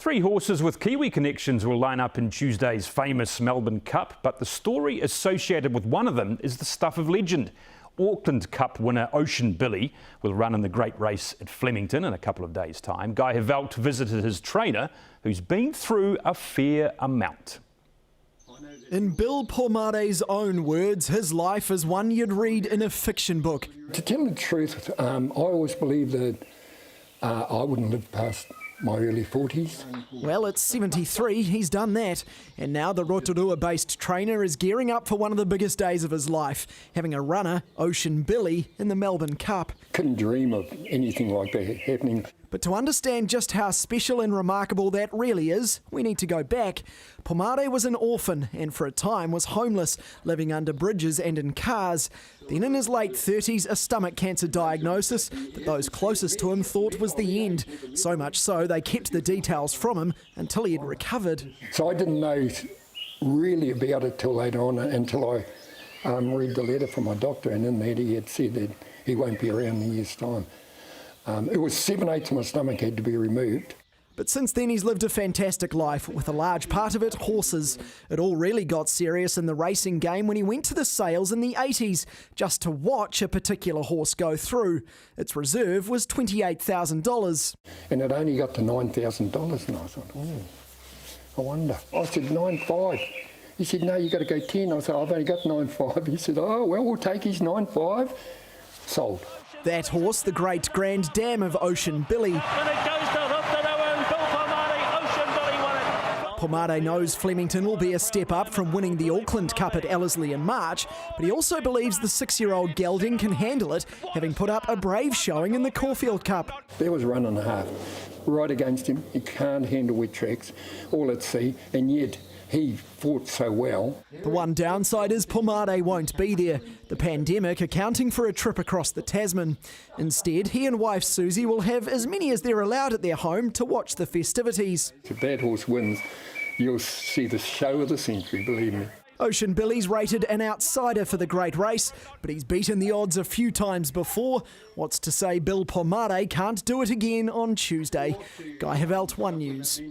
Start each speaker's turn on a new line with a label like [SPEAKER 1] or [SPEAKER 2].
[SPEAKER 1] Three horses with Kiwi connections will line up in Tuesday's famous Melbourne Cup, but the story associated with one of them is the stuff of legend. Auckland Cup winner Ocean Billy will run in the great race at Flemington in a couple of days' time. Guy Heveldt visited his trainer, who's been through a fair amount.
[SPEAKER 2] In Bill Pomare's own words, his life is one you'd read in a fiction book.
[SPEAKER 3] To tell the truth, I always believed that I wouldn't live past my early 40s.
[SPEAKER 2] Well, at 73, he's done that. And now the Rotorua-based trainer is gearing up for one of the biggest days of his life, having a runner, Ocean Billy, in the Melbourne Cup.
[SPEAKER 3] Couldn't dream of anything like that happening.
[SPEAKER 2] But to understand just how special and remarkable that really is, we need to go back. Pomare was an orphan and for a time was homeless, living under bridges and in cars. Then in his late 30s, a stomach cancer diagnosis that those closest to him thought was the end. So much so, they kept the details from him until he had recovered.
[SPEAKER 3] So I didn't know really about it till later on, until I read the letter from my doctor, and in that he had said that he won't be around in a year's time. It was 7/8 of my stomach had to be removed.
[SPEAKER 2] But since then he's lived a fantastic life, with a large part of it horses. It all really got serious in the racing game when he went to the sales in the 80s, just to watch a particular horse go through. Its reserve was $28,000.
[SPEAKER 3] And it only got to $9,000, and I thought, oh, I wonder. I said, 9.5. He said, no, you got to go 10. I said, I've only got 9.5. He said, oh, well, we'll take his 9.5. Sold.
[SPEAKER 2] That horse, the great grand dam of Ocean Billy.
[SPEAKER 4] And it goes to Bill Pomare. Ocean Billy won it.
[SPEAKER 2] Pomare knows Flemington will be a step up from winning the Auckland Cup at Ellerslie in March, but he also believes the 6-year-old gelding can handle it, having put up a brave showing in the Caulfield Cup.
[SPEAKER 3] There was a run and a half right against him. He can't handle wet tracks, all at sea, and yet he fought so well.
[SPEAKER 2] The one downside is Pomare won't be there, the pandemic accounting for a trip across the Tasman. Instead, he and wife Susie will have as many as they're allowed at their home to watch the festivities.
[SPEAKER 3] If that horse wins, you'll see the show of the century, believe me.
[SPEAKER 2] Ocean Billy's rated an outsider for the great race, but he's beaten the odds a few times before. What's to say Bill Pomare can't do it again on Tuesday? Guy Heveldt, One News.